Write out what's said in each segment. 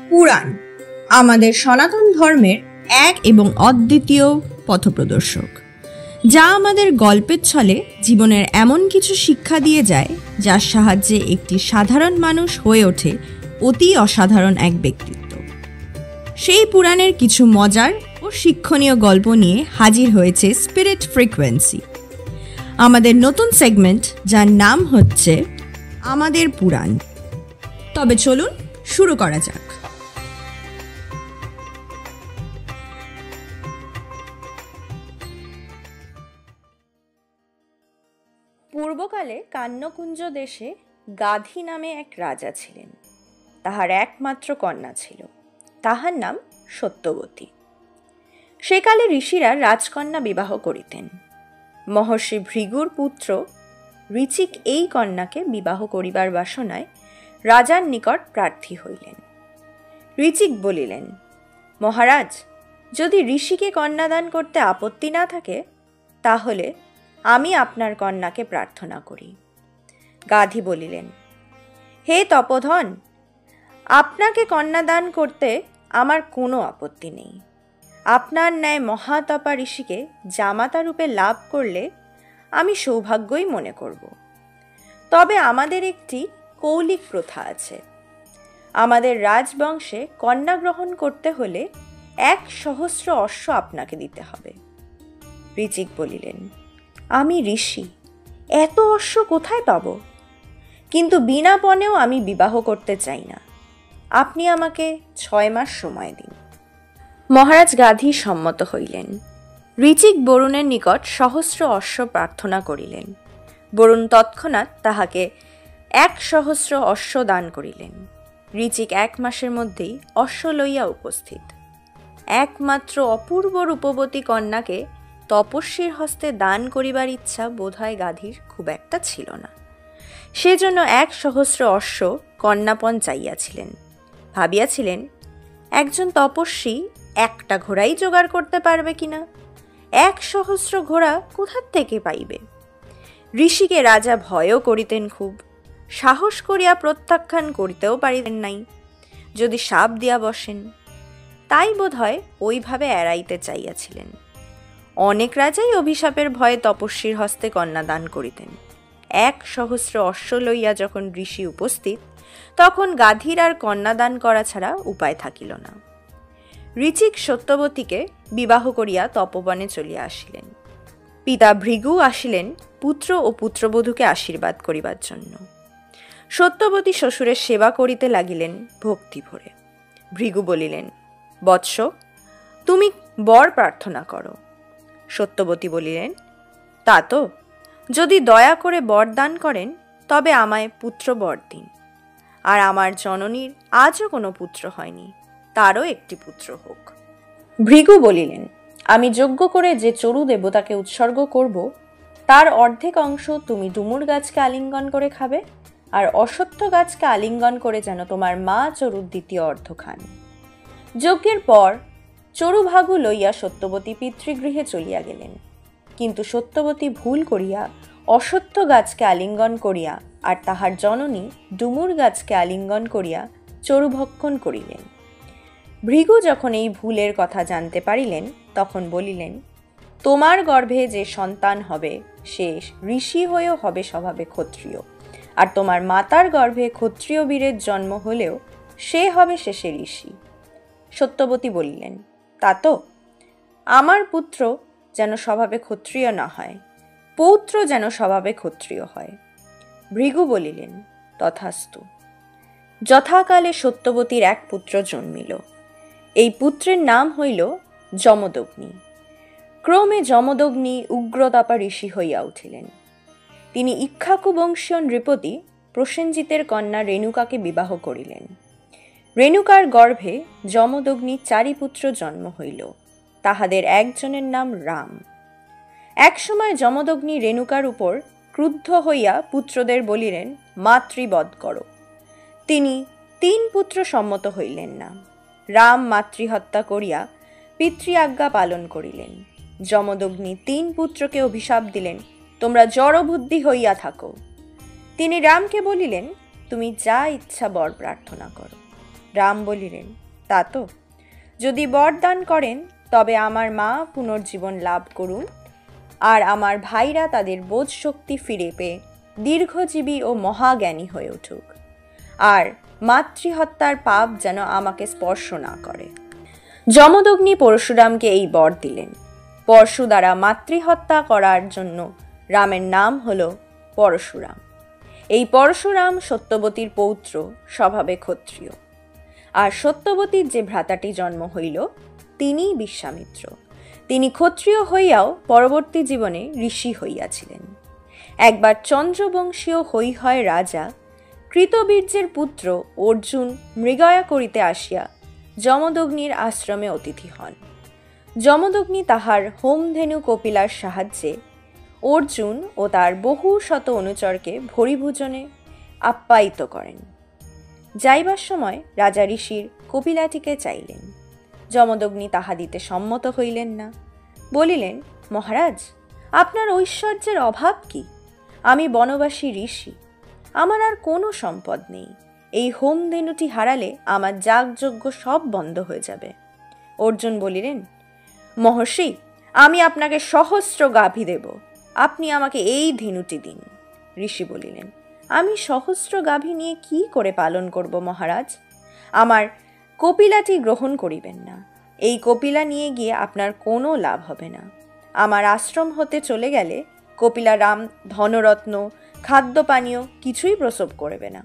পুরাণ আমাদের সনাতন ধর্মের এক এবং অদ্বিতীয় পথপ্রদর্শক, যা আমাদের গল্পের ছলে জীবনের এমন কিছু শিক্ষা দিয়ে যায় যার সাহায্যে একটি সাধারণ মানুষ হয়ে ওঠে অতি অসাধারণ এক ব্যক্তিত্ব। সেই পুরাণের কিছু মজার ও শিক্ষণীয় গল্প নিয়ে হাজির হয়েছে স্পিরিট ফ্রিকোয়েন্সি, আমাদের নতুন সেগমেন্ট যার নাম হচ্ছে আমাদের পুরাণ। তবে চলুন শুরু করা যাক। পূর্বকালে কান্যকুঞ্জ দেশে গাধী নামে এক রাজা ছিলেন। তাহার একমাত্র কন্যা ছিল, তাহার নাম সত্যবতী। সেকালে ঋষিরা রাজকন্যা বিবাহ করিতেন। মহর্ষি ভৃগুর পুত্র ঋচিক এই কন্যাকে বিবাহ করিবার বাসনায় রাজার নিকট প্রার্থী হইলেন। ঋচিক বলিলেন, মহারাজ, যদি ঋষিকে কন্যাদান করতে আপত্তি না থাকে, তাহলে আমি আপনার কন্যাকে প্রার্থনা করি। গাধী বলিলেন, হে তপোধন, আপনাকে কন্যাদান করতে আমার কোনো আপত্তি নেই। আপনার ন্যায় মহাতপা ঋষিকে জামাতা রূপে লাভ করলে আমি সৌভাগ্যই মনে করব। তবে আমাদের একটি কৌলিক প্রথা আছে। আমাদের রাজবংশে কন্যা গ্রহণ করতে হলে 1,000 অশ্ব আপনাকে দিতে হবে। ঋচিক বলিলেন, আমি ঋষি, এত অশ্ব কোথায় পাব? কিন্তু বিনা পণেও আমি বিবাহ করতে চাই না। আপনি আমাকে 6 মাস সময় দিন। মহারাজ গাধী সম্মত হইলেন। ঋচিক বরুণের নিকট 1,000 অশ্ব প্রার্থনা করিলেন। বরুণ তৎক্ষণাৎ তাহাকে 1,000 অশ্ব দান করিলেন। ঋচিক 1 মাসের মধ্যেই অশ্ব লইয়া উপস্থিত। একমাত্র অপূর্ব রূপবতী কন্যাকে তপস্বীর হস্তে দান করিবার ইচ্ছা বোধহয় গাধীর খুব একটা ছিল না। সেজন্য 1,000 অশ্ব কন্যাপণ চাইয়াছিলেন। ভাবিয়াছিলেন, একজন তপস্বী একটা ঘোড়াই জোগাড় করতে পারবে কিনা, 1,000 ঘোড়া কোথার থেকে পাইবে? ঋষিকে রাজা ভয়ও করিতেন খুব, সাহস করিয়া প্রত্যাখ্যান করিতেও পারিতেন নাই, যদি শাপ দিয়া বসেন। তাই বোধহয় ওইভাবে এড়াইতে চাইয়াছিলেন। অনেক রাজাই অভিশাপের ভয়ে তপস্বীর হস্তে কন্যা দান করিতেন। 1,000 অশ্ব লইয়া যখন ঋষি উপস্থিত, তখন গাধীর আর কন্যাদান করা ছাড়া উপায় থাকিল না। ঋচিক সত্যবতীকে বিবাহ করিয়া তপবনে চলিয়া আসিলেন। পিতা ভৃগু আসিলেন পুত্র ও পুত্রবধূকে আশীর্বাদ করিবার জন্য। সত্যবতী শ্বশুরের সেবা করিতে লাগিলেন ভক্তি ভরে। ভৃগু বলিলেন, বৎস, তুমি বর প্রার্থনা করো। সত্যবতী বলিলেন, তা তো, যদি দয়া করে বর দান করেন তবে আমায় পুত্র বর দিন। আর আমার জননীর আজও কোনো পুত্র হয়নি, তারও একটি পুত্র হোক। ভৃগু বলিলেন, আমি যজ্ঞ করে যে চরু দেবতাকে উৎসর্গ করব, তার অর্ধেক অংশ তুমি ডুমুর গাছকে আলিঙ্গন করে খাবে, আর অশ্বত্থ গাছকে আলিঙ্গন করে যেন তোমার মা চরুর দ্বিতীয় অর্ধ খান। যজ্ঞের পর চরুভাগু লইয়া সত্যবতী পিতৃগৃহে চলিয়া গেলেন। কিন্তু সত্যবতী ভুল করিয়া অশ্বত্থ গাছকে আলিঙ্গন করিয়া আর তাহার জননী ডুমুর গাছকে আলিঙ্গন করিয়া চরুভক্ষণ করিলেন। ভৃগু যখন এই ভুলের কথা জানতে পারিলেন, তখন বলিলেন, তোমার গর্ভে যে সন্তান হবে সে ঋষি হয়েও হবে স্বভাবে ক্ষত্রিয়, আর তোমার মাতার গর্ভে ক্ষত্রিয় বীরের জন্ম হলেও সে হবে শেষে ঋষি। সত্যবতী বলিলেন, তা তো, আমার পুত্র যেন স্বভাবে ক্ষত্রিয় না হয়, পৌত্র যেন স্বভাবে ক্ষত্রিয় হয়। ভৃগু বলিলেন, তথাস্তু। যথাকালে সত্যবতীর এক পুত্র জন্মিল। এই পুত্রের নাম হইল যমদগ্নি। ক্রমে যমদগ্নি উগ্রতাপা ঋষি হইয়া উঠিলেন। তিনি ইক্ষ্বাকু বংশীয় নৃপতি প্রসেনজিতের কন্যা রেণুকাকে বিবাহ করিলেন। রেণুকার গর্ভে যমদগ্নির 4 পুত্র জন্ম হইল। তাহাদের একজনের নাম রাম। একসময় যমদগ্নি রেণুকার উপর ক্রুদ্ধ হইয়া পুত্রদের বলিলেন, মাতৃবধ করো। তিনি 3 পুত্র সম্মত হইলেন না। রাম মাতৃহত্যা করিয়া পিতৃ আজ্ঞা পালন করিলেন। যমদগ্নি 3 পুত্রকে অভিশাপ দিলেন, তোমরা জড়বুদ্ধি হইয়া থাকো। তিনি রামকে বলিলেন, তুমি যা ইচ্ছা বর প্রার্থনা করো। রাম বলিলেন, তা তো, যদি বরদান করেন তবে আমার মা পুনর্জীবন লাভ করুন, আর আমার ভাইরা তাদের বোধ শক্তি ফিরে পেয়ে দীর্ঘজীবী ও মহাজ্ঞানী হয়ে উঠুক, আর মাতৃহত্যার পাপ যেন আমাকে স্পর্শ না করে। যমদগ্নি পরশুরামকে এই বর দিলেন। পরশু দ্বারা মাতৃহত্যা করার জন্য রামের নাম হল পরশুরাম। এই পরশুরাম সত্যবতীর পৌত্র, স্বভাবে ক্ষত্রিয়। আর সত্যবতীর যে ভ্রাতাটি জন্ম হইল তিনিই বিশ্বামিত্র। তিনি ক্ষত্রিয় হইয়াও পরবর্তী জীবনে ঋষি হইয়াছিলেন। একবার চন্দ্রবংশীয় হৈহয় রাজা কৃতবীর্যের পুত্র অর্জুন মৃগয়া করিতে আসিয়া যমদগ্নির আশ্রমে অতিথি হন। যমদগ্নি তাহার হোমধেনু কপিলার সাহায্যে অর্জুন ও তার বহু শত অনুচরকে ভরিভোজনে আপ্যায়িত করেন। যাইবার সময় রাজা ঋষির কপিলাটিকে চাইলেন। যমদগ্নি তাহা দিতে সম্মত হইলেন না। বলিলেন, মহারাজ, আপনার ঐশ্বর্যের অভাব কি? আমি বনবাসী ঋষি, আমার আর কোনো সম্পদ নেই। এই হোমধেনুটি হারালে আমার যাগযজ্ঞ সব বন্ধ হয়ে যাবে। অর্জুন বলিলেন, মহর্ষি, আমি আপনাকে সহস্র গাভী দেব, আপনি আমাকে এই ধেনুটি দিন। ঋষি বলিলেন, আমি সহস্র গাভী নিয়ে কি করে পালন করব মহারাজ? আমার কপিলাটি গ্রহণ করিবেন না। এই কপিলা নিয়ে গিয়ে আপনার কোনো লাভ হবে না। আমার আশ্রম হতে চলে গেলে কপিলা রাম ধনরত্ন খাদ্য পানীয় কিছুই প্রসব করবে না,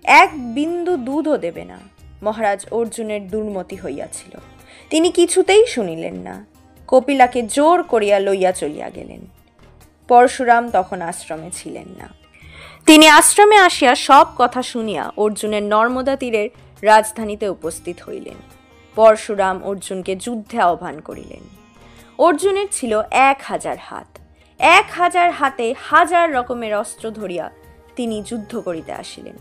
এক বিন্দু দুধও দেবে না। মহারাজ অর্জুনের দুর্মতি হইয়াছিল, তিনি কিছুতেই শুনিলেন না। কপিলাকে জোর করিয়া লইয়া চলিয়া গেলেন। পরশুরাম তখন আশ্রমে ছিলেন না। তিনি আশ্রমে আসিয়া সব কথা শুনিয়া অর্জুনের নর্মদা তীরের রাজধানীতে উপস্থিত হইলেন। পরশুরাম অর্জুনকে যুদ্ধে আহ্বান করিলেন। অর্জুনের ছিল 1000 হাত। 1000 হাতে 1000 রকমের অস্ত্র ধরিয়া তিনি যুদ্ধ করিতে আসিলেন।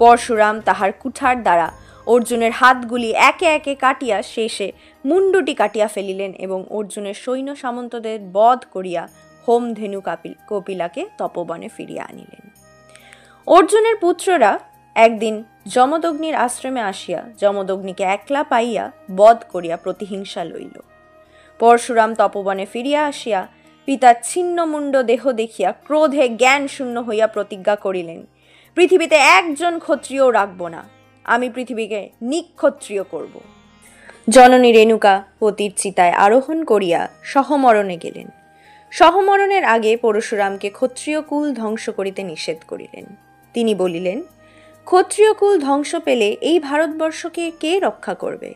পরশুরাম তাহার কুঠার দ্বারা অর্জুনের হাতগুলি একে একে কাটিয়া শেষে মুন্ডুটি কাটিয়া ফেলিলেন এবং অর্জুনের সৈন্য সামন্তদের বধ করিয়া হোমধেনু কপিলাকে তপবনে ফিরিয়া আনিলেন। অর্জুনের পুত্ররা একদিন যমদগ্নির আশ্রমে আসিয়া যমদগ্নিকে একলা পাইয়া বধ করিয়া প্রতিহিংসা লইল। পরশুরাম তপবনে ফিরিয়া আসিয়া পিতার ছিন্নমুণ্ড দেহ দেখিয়া ক্রোধে জ্ঞান শূন্য হইয়া প্রতিজ্ঞা করিলেন, পৃথিবীতে একজন ক্ষত্রিয় রাখব না, আমি পৃথিবীকে নিক্ষত্রিয় করব। জননী রেণুকা পতির চিতায় আরোহণ করিয়া সহমরণে গেলেন। সহমরণের আগে পরশুরামকে ক্ষত্রিয় কুল ধ্বংস করিতে নিষেধ করিলেন। তিনি বলিলেন, ক্ষত্রিয় কুল ধ্বংস পেলে এই ভারতবর্ষকে কে রক্ষা করবে?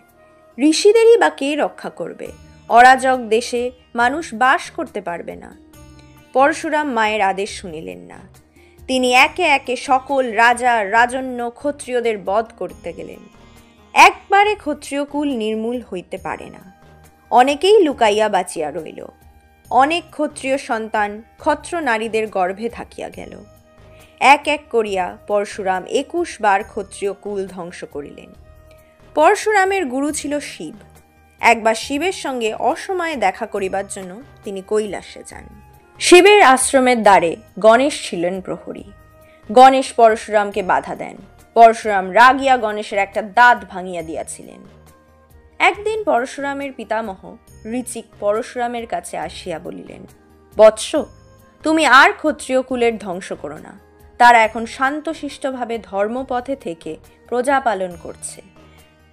ঋষিদেরই বা কে রক্ষা করবে? অরাজক দেশে মানুষ বাস করতে পারবে না। পরশুরাম মায়ের আদেশ শুনিলেন না। তিনি একে একে সকল রাজা রাজন্য ক্ষত্রিয়দের বধ করতে গেলেন। একবারে ক্ষত্রিয় কুল নির্মূল হইতে পারে না। অনেকেই লুকাইয়া বাঁচিয়া রইল। অনেক ক্ষত্রিয় সন্তান ক্ষত্র নারীদের গর্ভে থাকিয়া গেল। এক এক করিয়া পরশুরাম 21 বার ক্ষত্রিয় কুল ধ্বংস করিলেন। পরশুরামের গুরু ছিল শিব। একবার শিবের সঙ্গে অসময়ে দেখা করিবার জন্য তিনি কৈলাসে যান। শিবের আশ্রমের দ্বারে গণেশ ছিলেন প্রহরী। গণেশ পরশুরামকে বাধা দেন। পরশুরাম রাগিয়া গণেশের একটা দাঁত ভাঙিয়া দিয়াছিলেন। একদিন পরশুরামের পিতামহ ঋচিক পরশুরামের কাছে আসিয়া বলিলেন, বৎস, তুমি আর ক্ষত্রিয় কুলের ধ্বংস করো না। তারা এখন শান্তশিষ্টভাবে ধর্মপথে থেকে প্রজা পালন করছে।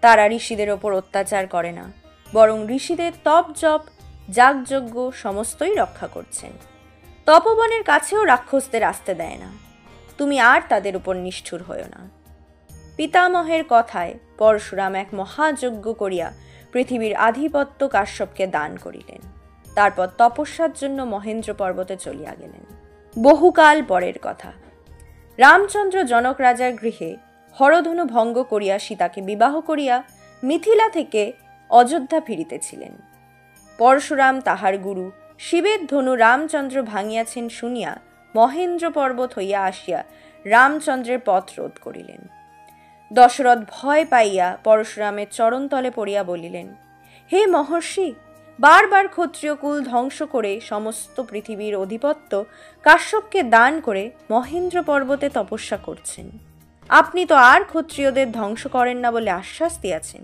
তারা ঋষিদের ওপর অত্যাচার করে না, বরং ঋষিদের তপ জপ যাগযজ্ঞ সমস্তই রক্ষা করছেন। তপবনের কাছেও রাক্ষসদের আসতে দেয় না। তুমি আর তাদের উপর নিষ্ঠুর হও না। পিতামহের কথায় পরশুরাম এক মহাযজ্ঞ করিয়া পৃথিবীর আধিপত্য কাশ্যপকে দান করিলেন। তারপর তপস্যার জন্য মহেন্দ্র পর্বতে চলিয়া গেলেন। বহুকাল পরের কথা। রামচন্দ্র জনক রাজার গৃহে হরধনু ভঙ্গ করিয়া সীতাকে বিবাহ করিয়া মিথিলা থেকে অযোধ্যা ফিরিতেছিলেন। পরশুরাম তাহার গুরু শিবের ধনু রামচন্দ্র ভাঙিয়াছেন শুনিয়া মহেন্দ্র পর্বত হইয়া আসিয়া রামচন্দ্রের পথ রোধ করিলেন। দশরথ ভয় পাইয়া পরশুরামের চরণতলে পড়িয়া বলিলেন, হে মহর্ষি, বারবার ক্ষত্রিয় কুল ধ্বংস করে সমস্ত পৃথিবীর অধিপত্য কাশ্যপকে দান করে মহেন্দ্র পর্বতে তপস্যা করছেন। আপনি তো আর ক্ষত্রিয়দের ধ্বংস করেন না বলে আশ্বাস দিয়েছেন।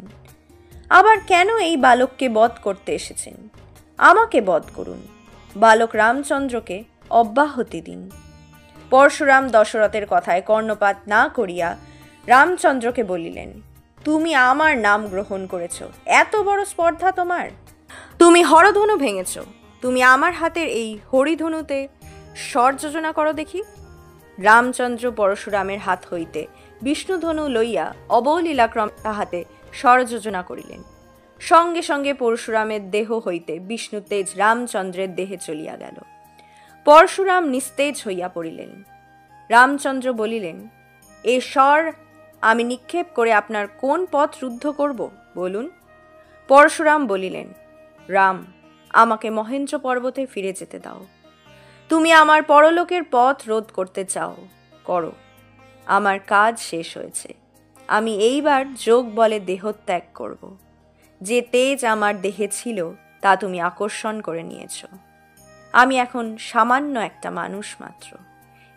আবার কেন এই বালককে বধ করতে এসেছেন? আমাকে বধ করুন, বালক রামচন্দ্রকে অব্যাহতি দিন। পরশুরাম দশরথের কথায় কর্ণপাত না করিয়া রামচন্দ্রকে বলিলেন, তুমি আমার নাম গ্রহণ করেছ, এত বড় স্পর্ধা তোমার? তুমি হরধনু ভেঙেছ, তুমি আমার হাতের এই হরিধনুতে স্বর যোজনা করো দেখি। রামচন্দ্র পরশুরামের হাত হইতে বিষ্ণুধনু লইয়া অবলীলাক্রমে তাহাতে স্বর যোজনা করিলেন। সঙ্গে সঙ্গে পরশুরামের দেহ হইতে বিষ্ণু তেজ রামচন্দ্রের দেহে চলিয়া গেল। পরশুরাম নিস্তেজ হইয়া পড়িলেন। রামচন্দ্র বলিলেন, এ স্বর আমি নিক্ষেপ করে আপনার কোন পথ রুদ্ধ করব বলুন। পরশুরাম বলিলেন, রাম, আমাকে মহেন্দ্র পর্বতে ফিরে যেতে দাও। তুমি আমার পরলোকের পথ রোধ করতে চাও, করো। আমার কাজ শেষ হয়েছে। আমি এইবার যোগ বলে দেহত্যাগ করব। যে তেজ আমার দেহে ছিল তা তুমি আকর্ষণ করে নিয়েছ। আমি এখন সামান্য একটা মানুষ মাত্র।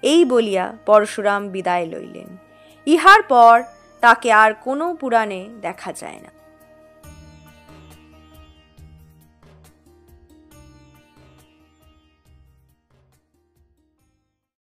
এই বলিয়া পরশুরাম বিদায় লইলেন। ইহার পর তাকে আর কোনো পুরাণে দেখা যায় না।